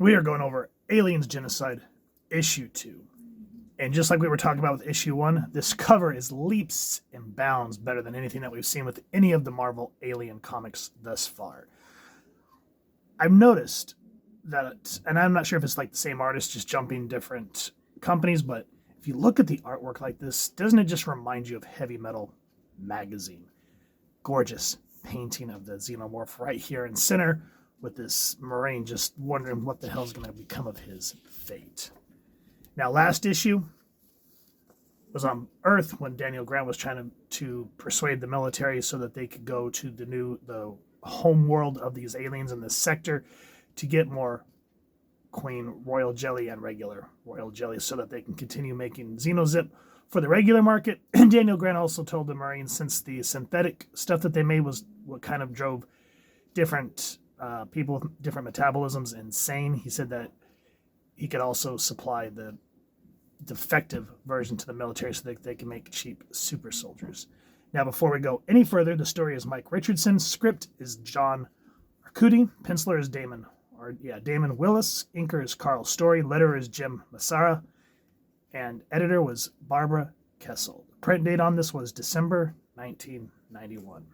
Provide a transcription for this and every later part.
We are going over Aliens Genocide, Issue 2. And just like we were talking about with Issue 1, this cover is leaps and bounds better than anything that we've seen with any of the Marvel Alien comics thus far. I've noticed that, and I'm not sure if it's like the same artist just jumping different companies, but if you look at the artwork like this, doesn't it just remind you of Heavy Metal magazine? Gorgeous painting of the Xenomorph right here in center, with this Marine just wondering what the hell's going to become of his fate. Now, last issue was on Earth when Daniel Grant was trying to persuade the military so that they could go to the home world of these aliens in this sector to get more Queen Royal Jelly and regular Royal Jelly so that they can continue making Xenozip for the regular market. And Daniel Grant also told the Marines, since the synthetic stuff that they made was what kind of drove different people with different metabolisms insane, he said that he could also supply the defective version to the military so that they can make cheap super soldiers. Now, before we go any further, the story is Mike Richardson. Script is John Arcudi. Penciler is Damon Willis. Inker is Carl Story. Letterer is Jim Massara. And editor was Barbara Kessel. The print date on this was December 1991.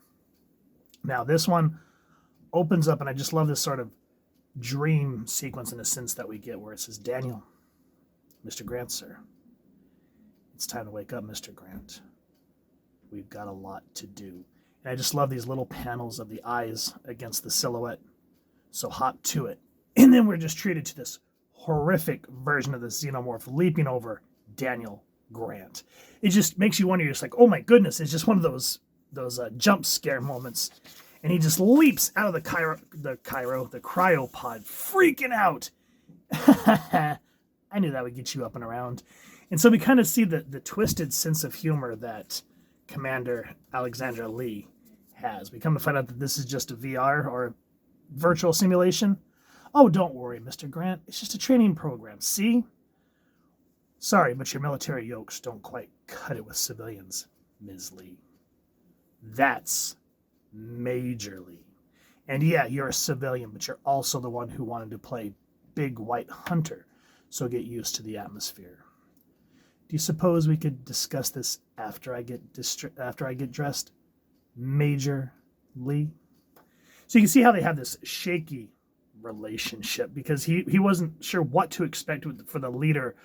Now, this one opens up, and I just love this sort of dream sequence in a sense that we get where it says, Daniel, Mr. Grant, sir, it's time to wake up, Mr. Grant. We've got a lot to do. And I just love these little panels of the eyes against the silhouette. So hop to it. And then we're just treated to this horrific version of the Xenomorph leaping over Daniel Grant. It just makes you wonder, you're just like, oh my goodness, it's just one of those jump scare moments. And he just leaps out of the cryopod, freaking out. I knew that would get you up and around. And so we kind of see the twisted sense of humor that Commander Alexandra Lee has. We come to find out that this is just a VR or virtual simulation. Oh, don't worry, Mr. Grant. It's just a training program. See? Sorry, but your military yokes don't quite cut it with civilians, Ms. Lee. That's Major Lee. And yeah, you're a civilian, but you're also the one who wanted to play Big White Hunter, so get used to the atmosphere. Do you suppose we could discuss this after I get dressed, Major Lee? So you can see how they have this shaky relationship, because he wasn't sure what to expect for the leader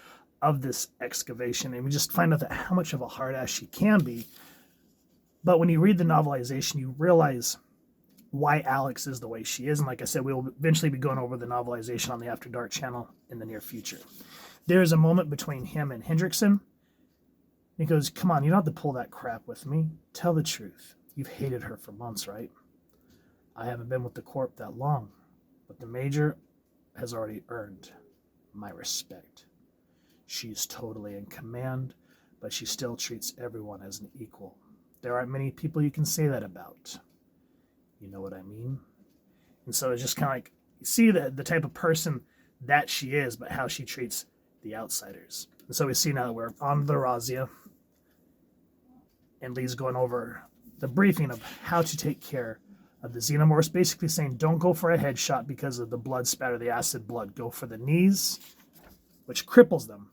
of this excavation, and we just find out that how much of a hard ass she can be. But when you read the novelization, you realize why Alex is the way she is. And like I said, we will eventually be going over the novelization on the After Dark channel in the near future. There is a moment between him and Hendrickson. He goes, come on, you don't have to pull that crap with me. Tell the truth. You've hated her for months, right? I haven't been with the Corp that long, but the Major has already earned my respect. She's totally in command, but she still treats everyone as an equal. There aren't many people you can say that about. You know what I mean? And so it's just kind of like, you see the type of person that she is, but how she treats the outsiders. And so we see now that we're on the Razia, and Lee's going over the briefing of how to take care of the Xenomorphs, basically saying, don't go for a headshot because of the blood spatter, the acid blood. Go for the knees, which cripples them.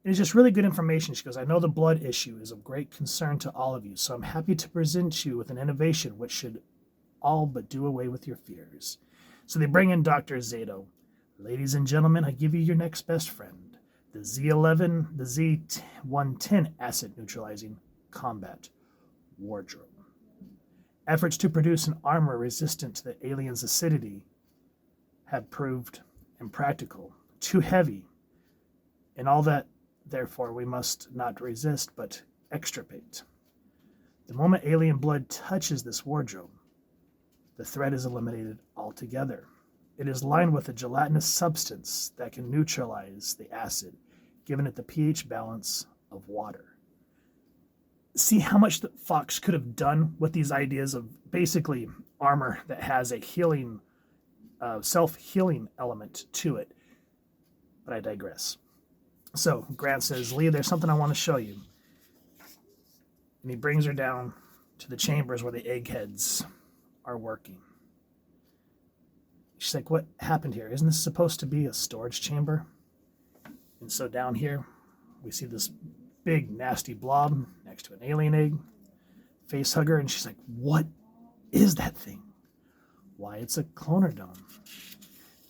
It's just really good information. She goes, I know the blood issue is of great concern to all of you, so I'm happy to present you with an innovation which should all but do away with your fears. So they bring in Dr. Zato. Ladies and gentlemen, I give you your next best friend, the Z11, the Z110 acid neutralizing combat wardrobe. Efforts to produce an armor resistant to the alien's acidity have proved impractical, too heavy, and all that. Therefore, we must not resist, but extirpate. The moment alien blood touches this wardrobe, the threat is eliminated altogether. It is lined with a gelatinous substance that can neutralize the acid, giving it the pH balance of water. See how much the Fox could have done with these ideas of basically armor that has a healing, self-healing element to it. But I digress. So Grant says, Lee, there's something I want to show you. And he brings her down to the chambers where the eggheads are working. She's like, what happened here? Isn't this supposed to be a storage chamber? And so down here, we see this big, nasty blob next to an alien egg, Facehugger, and she's like, what is that thing? Why, it's a clonerdome.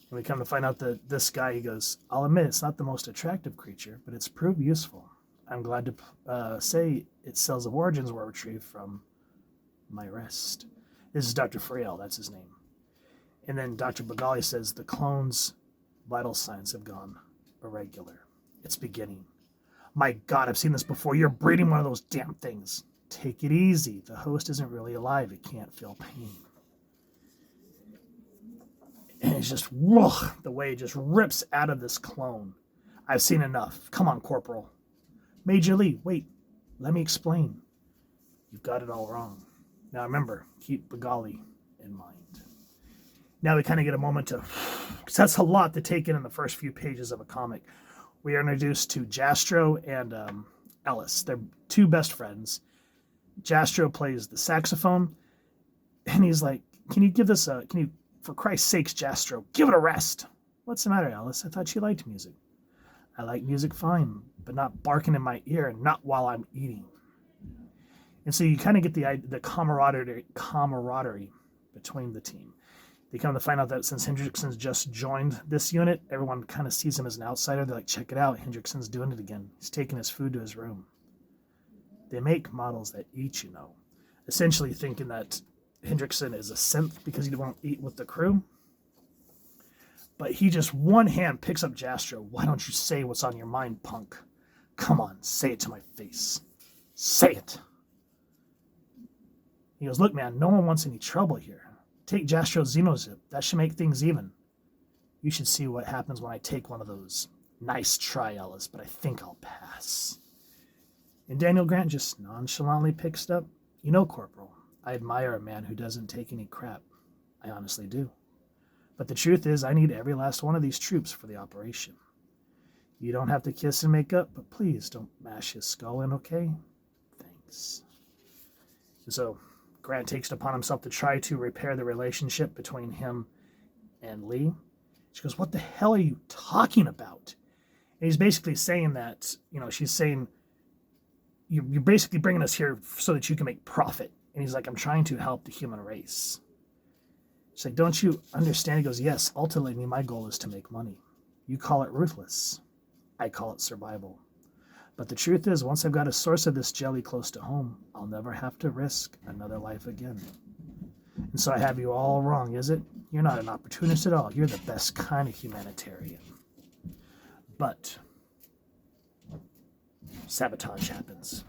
And we come to find out that this guy, he goes, I'll admit it's not the most attractive creature, but it's proved useful. I'm glad to say its cells of origins were retrieved from my rest. This is Dr. Frail, that's his name. And then Dr. Bagali says the clone's vital signs have gone irregular. It's beginning. My God, I've seen this before. You're breeding one of those damn things. Take it easy. The host isn't really alive. It can't feel pain. And it's just, whoa, the way it just rips out of this clone. I've seen enough. Come on, Corporal. Major Lee, wait. Let me explain. You've got it all wrong. Now remember, keep Bagali in mind. Now we kind of get a moment to, because that's a lot to take in the first few pages of a comic. We are introduced to Jastro and Ellis. They're two best friends. Jastro plays the saxophone, and he's like, can you, for Christ's sakes, Jastro, give it a rest. What's the matter, Ellis? I thought you liked music. I like music fine, but not barking in my ear and not while I'm eating. And so you kind of get the camaraderie between the team. They come to find out that since Hendrickson's just joined this unit, everyone kind of sees him as an outsider. They're like, check it out, Hendrickson's doing it again. He's taking his food to his room. They make models that eat, essentially thinking that Hendrickson is a synth because he won't eat with the crew. But he just one hand picks up Jastro. Why don't you say what's on your mind, punk? Come on, say it to my face. Say it. He goes, look, man, no one wants any trouble here. Take Jastro's Xenozip. That should make things even. You should see what happens when I take one of those. Nice try, Ellis, but I think I'll pass. And Daniel Grant just nonchalantly picks it up. Corporal, I admire a man who doesn't take any crap. I honestly do. But the truth is, I need every last one of these troops for the operation. You don't have to kiss and make up, but please don't mash his skull in, okay? Thanks. And so Grant takes it upon himself to try to repair the relationship between him and Lee. She goes, what the hell are you talking about? And he's basically saying that, she's saying, you're basically bringing us here so that you can make profit. And he's like, I'm trying to help the human race. She's like, don't you understand? He goes, yes, ultimately my goal is to make money. You call it ruthless. I call it survival. But the truth is, once I've got a source of this jelly close to home, I'll never have to risk another life again. And so I have you all wrong, is it? You're not an opportunist at all. You're the best kind of humanitarian. But sabotage happens.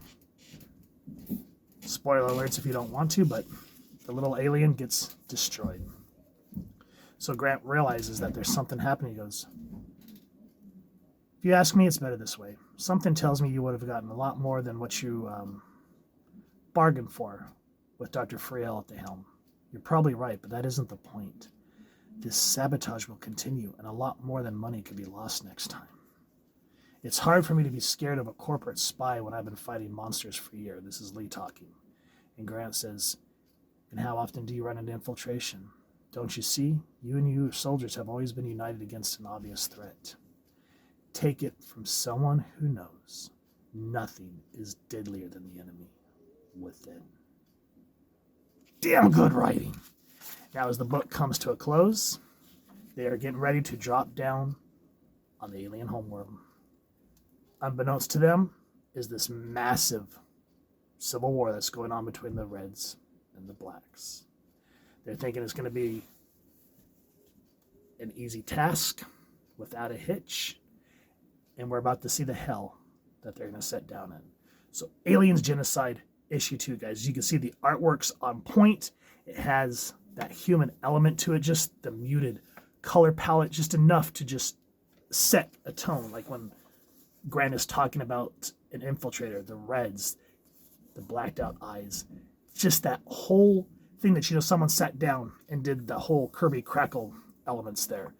Spoiler alerts if you don't want to, but the little alien gets destroyed. So Grant realizes that there's something happening. He goes, if you ask me, it's better this way. Something tells me you would have gotten a lot more than what you bargained for with Dr. Friel at the helm. You're probably right, but that isn't the point. This sabotage will continue, and a lot more than money could be lost next time. It's hard for me to be scared of a corporate spy when I've been fighting monsters for a year. This is Lee talking. And Grant says, and how often do you run into infiltration? Don't you see? You and your soldiers have always been united against an obvious threat. Take it from someone who knows nothing is deadlier than the enemy within. Damn good writing. Now as the book comes to a close, they are getting ready to drop down on the alien homeworld. Unbeknownst to them is this massive civil war that's going on between the Reds and the Blacks. They're thinking it's going to be an easy task without a hitch, and we're about to see the hell that they're going to set down in. So Aliens Genocide issue 2, guys. You can see the artwork's on point. It has that human element to it, just the muted color palette, just enough to just set a tone. Like when Grant is talking about an infiltrator, the reds, the blacked out eyes, just that whole thing that, someone sat down and did the whole Kirby Crackle elements there,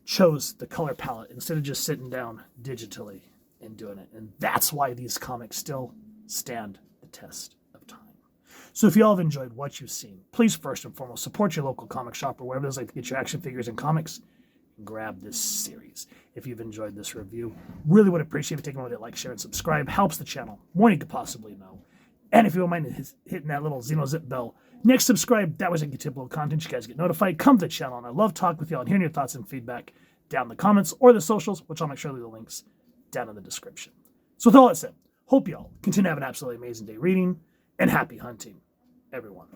chose the color palette instead of just sitting down digitally and doing it. And that's why these comics still stand the test of time. So if you all have enjoyed what you've seen, please first and foremost support your local comic shop or wherever it is like to get your action figures and comics. Grab this series. If you've enjoyed this review, really would appreciate if you take a moment to like, share, and subscribe. Helps the channel more than you could possibly know. And if you don't mind hitting that little Xenozip bell next subscribe, that was a typical content. You guys get notified. Come to the channel, and I love talking with y'all and hearing your thoughts and feedback down in the comments or the socials, which I'll make sure to leave the links down in the description. So with all that said, hope y'all continue to have an absolutely amazing day reading, and happy hunting, everyone.